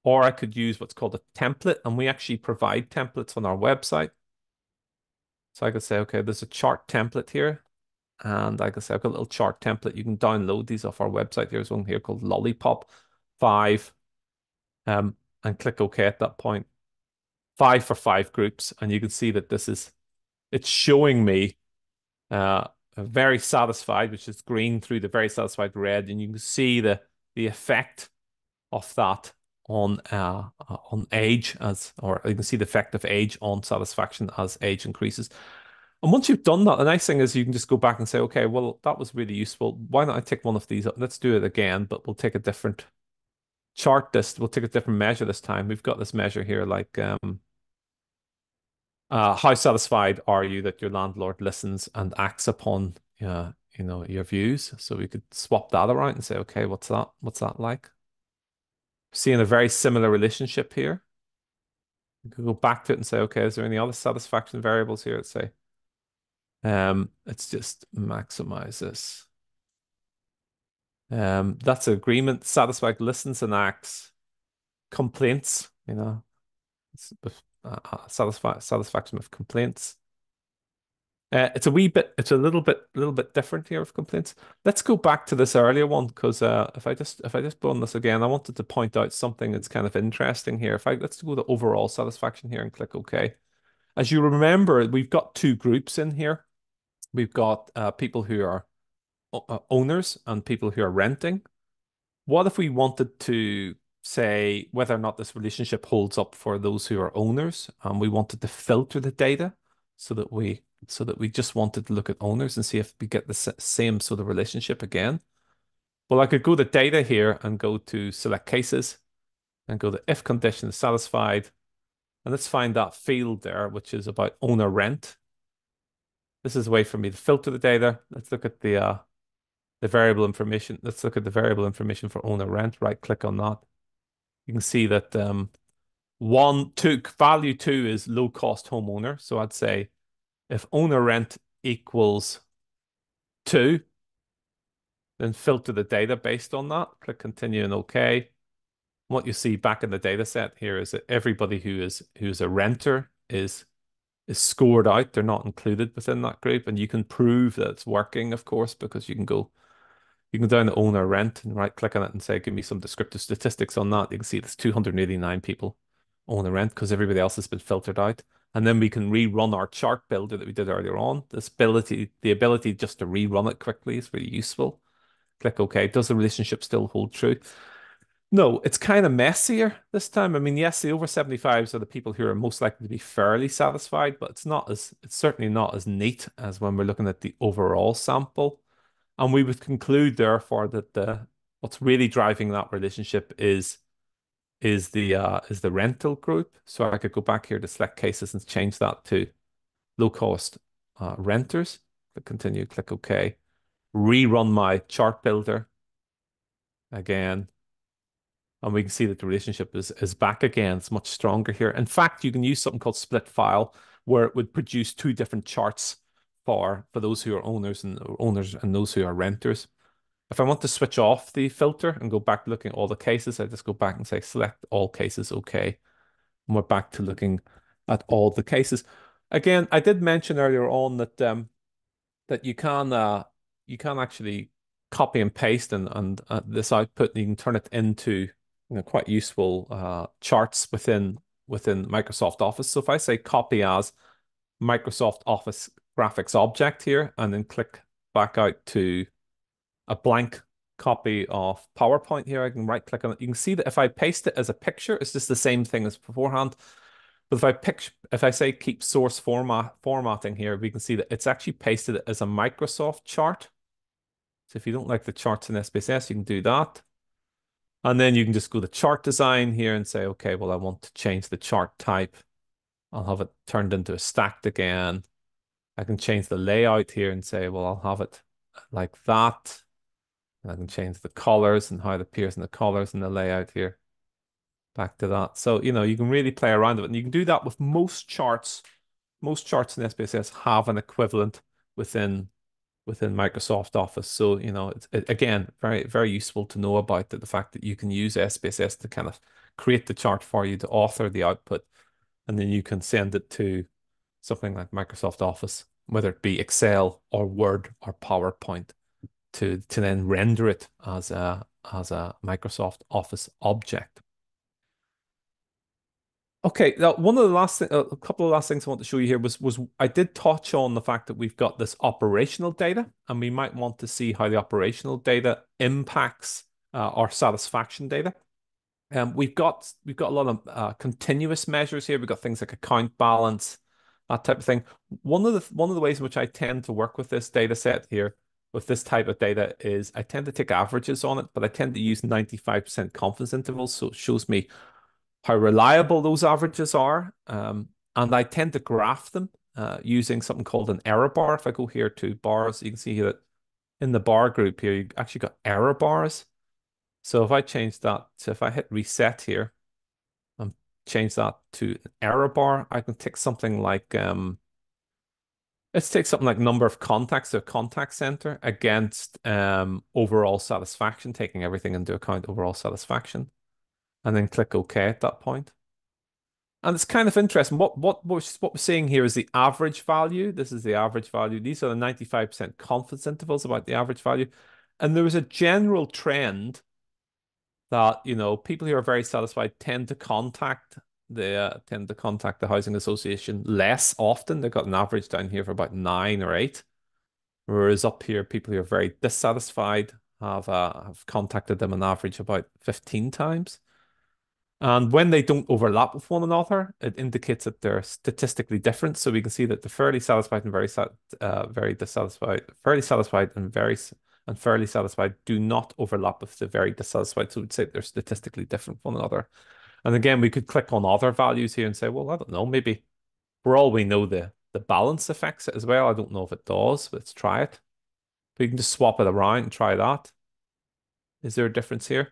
or I could use what's called a template, and we actually provide templates on our website. So I could say, okay, there's a chart template here, and I could say I've got a little chart template. You can download these off our website. There's one here called Lollipop 5, and click OK at that point. 5 for 5 groups, and you can see that it's showing me very satisfied, which is green through the very satisfied red, and you can see the effect of that on age or you can see the effect of age on satisfaction as age increases. And once you've done that, the nice thing is you can just go back and say, okay, well, that was really useful. Why not I take one of these up? Let's do it again, but we'll take a different chart. We'll take a different measure this time. We've got this measure here, like How satisfied are you that your landlord listens and acts upon your views? So we could swap that around and say, okay, what's that? What's that like? Seeing a very similar relationship here. We could go back to it and say, okay, is there any other satisfaction variables here? Let's say, let's just maximize this. That's agreement, satisfied, listens and acts, complaints, satisfaction with complaints. It's a little bit different here with complaints. Let's go back to this earlier one because if I just run this again, I wanted to point out something that's kind of interesting here. If I let's go to overall satisfaction here and click OK. As you remember, we've got two groups in here. We've got people who are owners and people who are renting. What if we wanted to say whether or not this relationship holds up for those who are owners, and we wanted to filter the data so that we just wanted to look at owners and see if we get the same sort of relationship again? Well, I could go to data here and go to select cases and go to if condition is satisfied, and let's find that field there, which is about owner rent. This is a way for me to filter the data. Let's look at the variable information. Let's look at the variable information for owner rent. Right click on that. You can see that value two is low cost homeowner. So I'd say if owner rent equals 2, then filter the data based on that. Click continue and OK. What you see back in the data set here is that everybody who's a renter is scored out. They're not included within that group, and you can prove that it's working, of course, because you can go down to owner rent and right click on it and say, give me some descriptive statistics on that. You can see there's 289 people own a rent because everybody else has been filtered out. And then we can rerun our chart builder that we did earlier on. The ability just to rerun it quickly is really useful. Click OK. Does the relationship still hold true? No, it's kind of messier this time. I mean, yes, the over 75s are the people who are most likely to be fairly satisfied, but it's certainly not as neat as when we're looking at the overall sample. And we would conclude, therefore, that what's really driving that relationship is the rental group. So I could go back here to select cases and change that to low cost renters. Click continue, click OK. Rerun my chart builder again. And we can see that the relationship is back again. It's much stronger here. In fact, you can use something called split file, where it would produce two different charts for those who are owners and those who are renters. If I want to switch off the filter and go back to looking at all the cases, I just go back and say select all cases, OK. And we're back to looking at all the cases. Again, I did mention earlier on that you can actually copy and paste and this output, and you can turn it into quite useful charts within Microsoft Office. So if I say copy as Microsoft Office graphics object here, and then click back out to a blank copy of PowerPoint here, I can right click on it. You can see that if I paste it as a picture, it's just the same thing as beforehand. But if I say keep source formatting here, we can see that it's actually pasted it as a Microsoft chart. So if you don't like the charts in SPSS, you can do that. And then you can just go to chart design here and say, okay, well, I want to change the chart type. I'll have it turned into a stacked again. I can change the layout here and say, well, I'll have it like that. And I can change the colors and how it appears in the colors and the layout here. Back to that. So, you can really play around with it. And you can do that with most charts. Most charts in SPSS have an equivalent within Microsoft Office. So, again, very, very useful to know about the fact that you can use SPSS to kind of create the chart for you, to author the output, and then you can send it to something like Microsoft Office, whether it be Excel or Word or PowerPoint, to then render it as a Microsoft Office object. Okay, now one of the a couple of last things I want to show you here was I did touch on the fact that we've got this operational data, and we might want to see how the operational data impacts our satisfaction data. We've got a lot of continuous measures here. We've got things like account balance, that type of thing. One of the ways in which I tend to work with this data set here, with this type of data, is I tend to take averages on it, but I tend to use 95% confidence intervals, so it shows me how reliable those averages are. And I tend to graph them using something called an error bar. If I go here to bars, you can see here that in the bar group here, you actually got error bars. So if I change that, so if I hit reset here and change that to an error bar, I can take something like let's take something like number of contacts or contact center against overall satisfaction, taking everything into account, overall satisfaction, and then click OK at that point. And it's kind of interesting. What we're seeing here is the average value. This is the average value. These are the 95% confidence intervals about the average value. And there is a general trend that, people who are very satisfied tend to contact the housing association less often. They've got an average down here for about 9 or 8. Whereas up here, people who are very dissatisfied have contacted them on average about 15 times. And when they don't overlap with one another, it indicates that they're statistically different. So we can see that the fairly satisfied and very dissatisfied, fairly satisfied and fairly satisfied do not overlap with the very dissatisfied. So we'd say they're statistically different from one another. And again, we could click on other values here and say, well, I don't know, maybe for all we know, the balance affects it as well. I don't know if it does. Let's try it. But you can just swap it around and try that. Is there a difference here?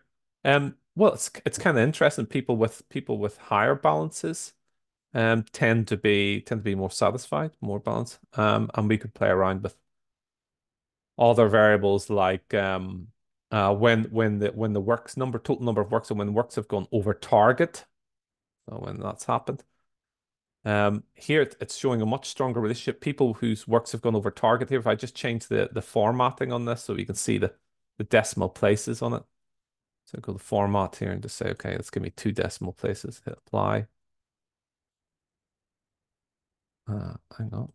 Well, it's kind of interesting. People with higher balances tend to be more satisfied, more balanced. And we could play around with other variables like when the total number of works and when works have gone over target. So when that's happened. Here it's showing a much stronger relationship. People whose works have gone over target here. If I just change the formatting on this so you can see the decimal places on it. So go to format here and just say, okay, let's give me 2 decimal places. Hit apply. Hang on.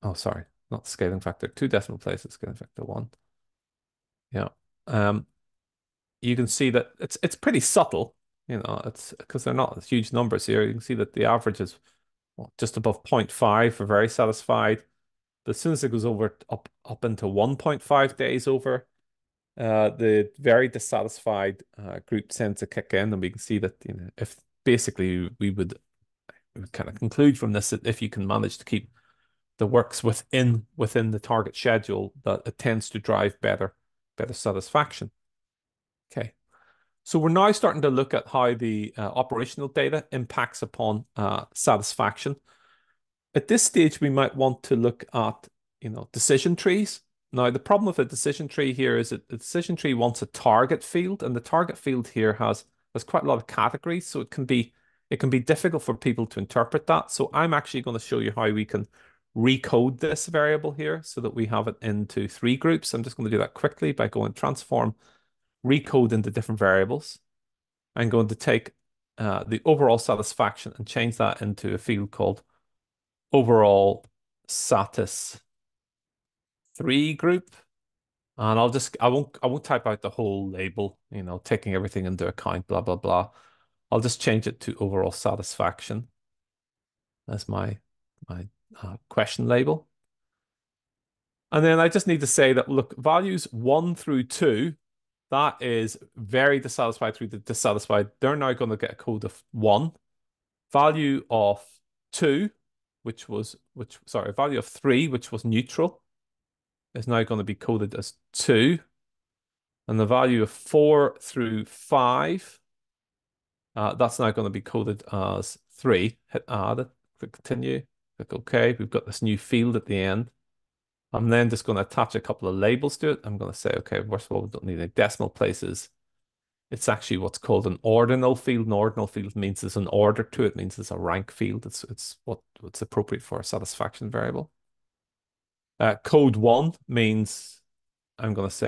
Oh, sorry, not the scaling factor. 2 decimal places, scaling factor 1. Yeah. Um, you can see that it's pretty subtle. It's because they're not huge numbers here. You can see that the average is just above 0.5 for very satisfied. But as soon as it goes over up into 1.5 days over, the very dissatisfied group tends to kick in, and we can see that if basically we would kind of conclude from this that if you can manage to keep the works within the target schedule, that it tends to drive better satisfaction. Okay. So we're now starting to look at how the operational data impacts upon satisfaction. At this stage, we might want to look at, decision trees. Now, the problem with a decision tree here is that the decision tree wants a target field, and the target field here has quite a lot of categories, so it can be difficult for people to interpret that. So I'm actually going to show you how we can recode this variable here so that we have it into 3 groups. I'm just going to do that quickly by going transform, recode into different variables. I'm going to take the overall satisfaction and change that into a field called overall satis 3 group. And I won't type out the whole label, taking everything into account, blah, blah, blah. I'll just change it to overall satisfaction as my question label. And then I just need to say that, look, values 1 through 2, that is very dissatisfied through the dissatisfied. They're now going to get a code of 1. Value of 2, value of 3, which was neutral, is now going to be coded as 2. And the value of 4 through 5, that's now going to be coded as 3. Hit add, click continue, click OK. We've got this new field at the end. I'm then just going to attach a couple of labels to it. I'm going to say, okay, first of all, we don't need any decimal places. It's actually what's called an ordinal field. An ordinal field means there's an order to it, means it's a rank field. It's what's appropriate for a satisfaction variable. Code 1 means I'm just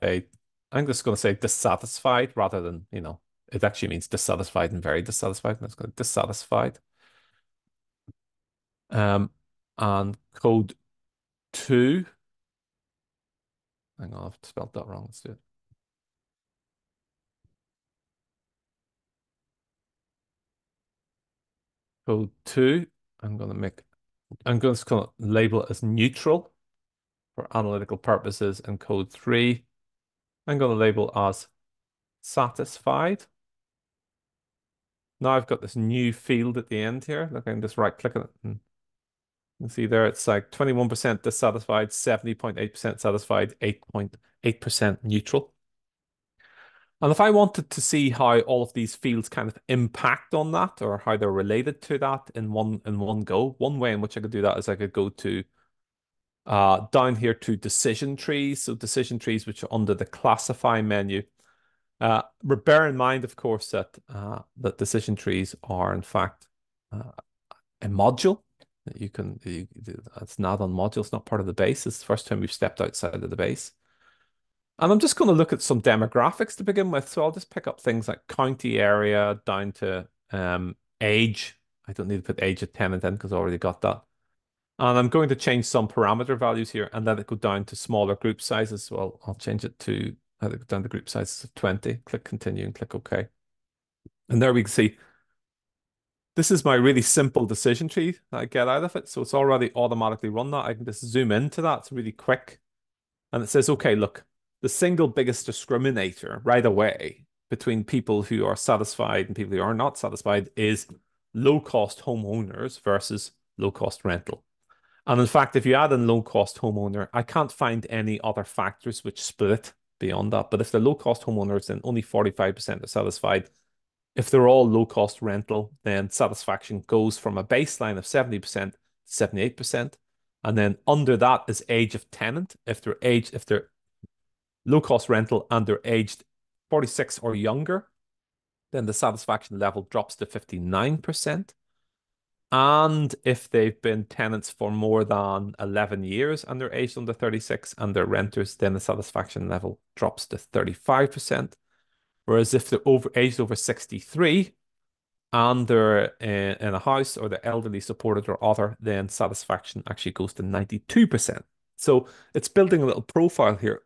going to say dissatisfied rather than, it actually means dissatisfied and very dissatisfied. And it's going to dissatisfied. And code 2. Hang on, I've spelled that wrong. Let's do it. Code 2, I'm just going to label it as neutral for analytical purposes. And code 3, I'm going to label as satisfied. now I've got this new field at the end here. Look, I can just right click on it. And you can see there it's like 21% dissatisfied, 70.8% satisfied, 8.8% neutral. And if I wanted to see how all of these fields kind of impact on that or how they're related to that in one go, one way in which I could do that is I could go to down here to decision trees. So decision trees, which are under the classify menu. Bear in mind, of course, that decision trees are in fact a module. It's not on module. It's not part of the base. It's the first time we've stepped outside of the base. And I'm just going to look at some demographics to begin with. So I'll just pick up things like county area down to age. I don't need to put age of tenant in because I already got that. And I'm going to change some parameter values here and let it go down to smaller group sizes. Well, I'll change it to let it go down to group sizes of 20. Click continue and click OK. And there we can see this is my really simple decision tree that I get out of it. So it's already automatically run that. I can just zoom into that. It's really quick. And it says, okay, look, the single biggest discriminator right away between people who are satisfied and people who are not satisfied is low-cost homeowners versus low-cost rental. And in fact, if you add in low-cost homeowner, I can't find any other factors which split beyond that. But if they're low-cost homeowners, then only 45% are satisfied. If they're all low-cost rental, then satisfaction goes from a baseline of 70% to 78%. And then under that is age of tenant. If they're low-cost rental and they're aged 46 or younger, then the satisfaction level drops to 59%. And if they've been tenants for more than 11 years and they're aged under 36 and they're renters, then the satisfaction level drops to 35%. Whereas if they're aged over 63 and they're in a house or they're elderly supported or other, then satisfaction actually goes to 92%. So it's building a little profile here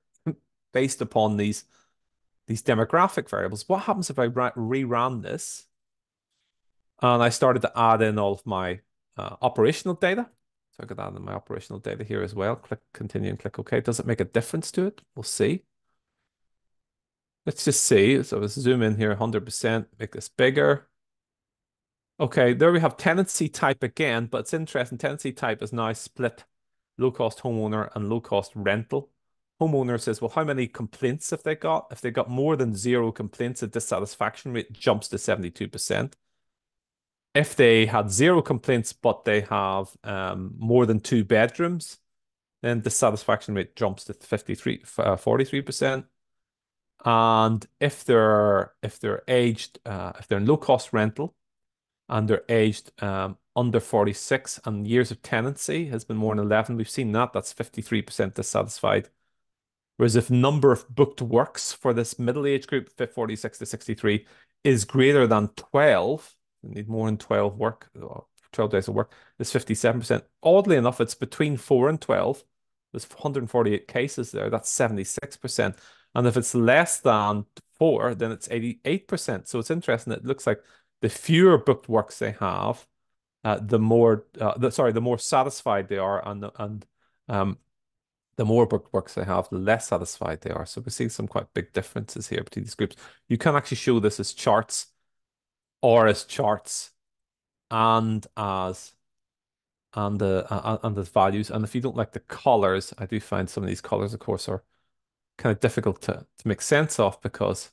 based upon these demographic variables. What happens if I reran this and I started to add in all of my operational data? So I could add in my operational data here as well. Click continue and click OK. Does it make a difference to it? We'll see. Let's just see. So let's zoom in here 100%, make this bigger. Okay, there we have tenancy type again, but it's interesting. Tenancy type is now split low-cost homeowner and low-cost rental. Homeowner says, well, how many complaints have they got? If they got more than 0 complaints, the dissatisfaction rate jumps to 72%. If they had 0 complaints, but they have more than 2 bedrooms, then the satisfaction rate jumps to 43%. And if they're aged, if they're in low-cost rental, and they're aged under 46 and years of tenancy has been more than 11. We've seen that. That's 53% dissatisfied. Whereas if number of booked works for this middle age group, 46 to 63, is greater than 12, we need more than 12 work, 12 days of work, is 57%. Oddly enough, it's between 4 and 12. There's 148 cases there. That's 76%. And if it's less than 4, then it's 88%. So it's interesting. It looks like the fewer booked works they have, the more satisfied they are, and the more booked works they have, the less satisfied they are. So we're seeing some quite big differences here between these groups. You can actually show this as charts, or as charts, and as values. And if you don't like the colors, I do find some of these colors, of course, are kind of difficult to make sense of because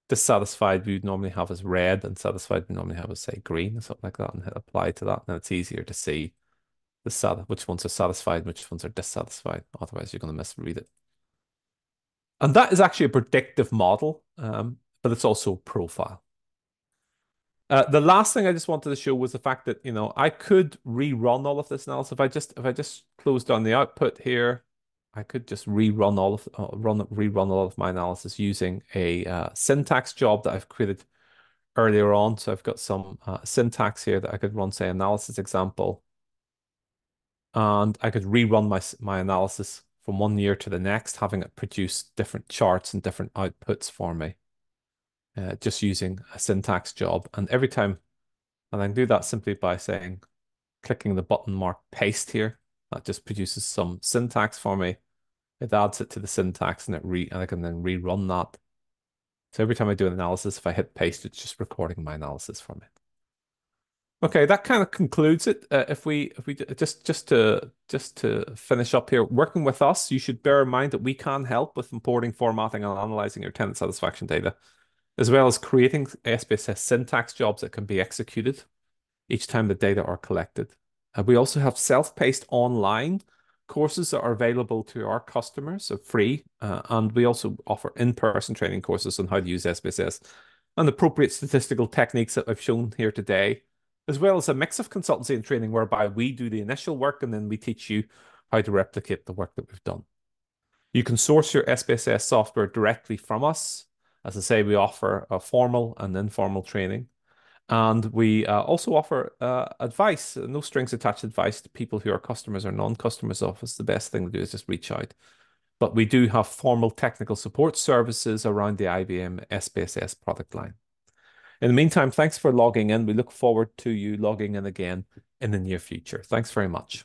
dissatisfied we would normally have as red and satisfied we normally have as say green or something like that and hit apply to that, and it's easier to see which ones are satisfied, which ones are dissatisfied. Otherwise, you're going to misread it. And that is actually a predictive model, but it's also a profile. The last thing I just wanted to show was the fact that I could rerun all of this analysis. If I just close down the output here, I could just rerun all of my analysis using a syntax job that I've created earlier on. So I've got some syntax here that I could run, say, analysis example, and I could rerun my analysis from one year to the next, having it produce different charts and different outputs for me, just using a syntax job. And every time, and I can do that simply by clicking the button mark paste here. That just produces some syntax for me. It adds it to the syntax and I can then rerun that. So every time I do an analysis, if I hit paste, it's just recording my analysis from it. Okay, that kind of concludes it. If we just to finish up here, working with us, you should bear in mind that we can help with importing, formatting, and analyzing your tenant satisfaction data, as well as creating SPSS syntax jobs that can be executed each time the data are collected. We also have self-paced online courses that are available to our customers, so free, and we also offer in-person training courses on how to use SPSS and appropriate statistical techniques that I've shown here today, as well as a mix of consultancy and training whereby we do the initial work and then we teach you how to replicate the work that we've done. You can source your SPSS software directly from us. As I say, we offer a formal and informal training. And we also offer advice, no strings attached advice to people who are customers or non-customers of us. The best thing to do is just reach out. But we do have formal technical support services around the IBM SPSS product line. In the meantime, thanks for logging in. We look forward to you logging in again in the near future. Thanks very much.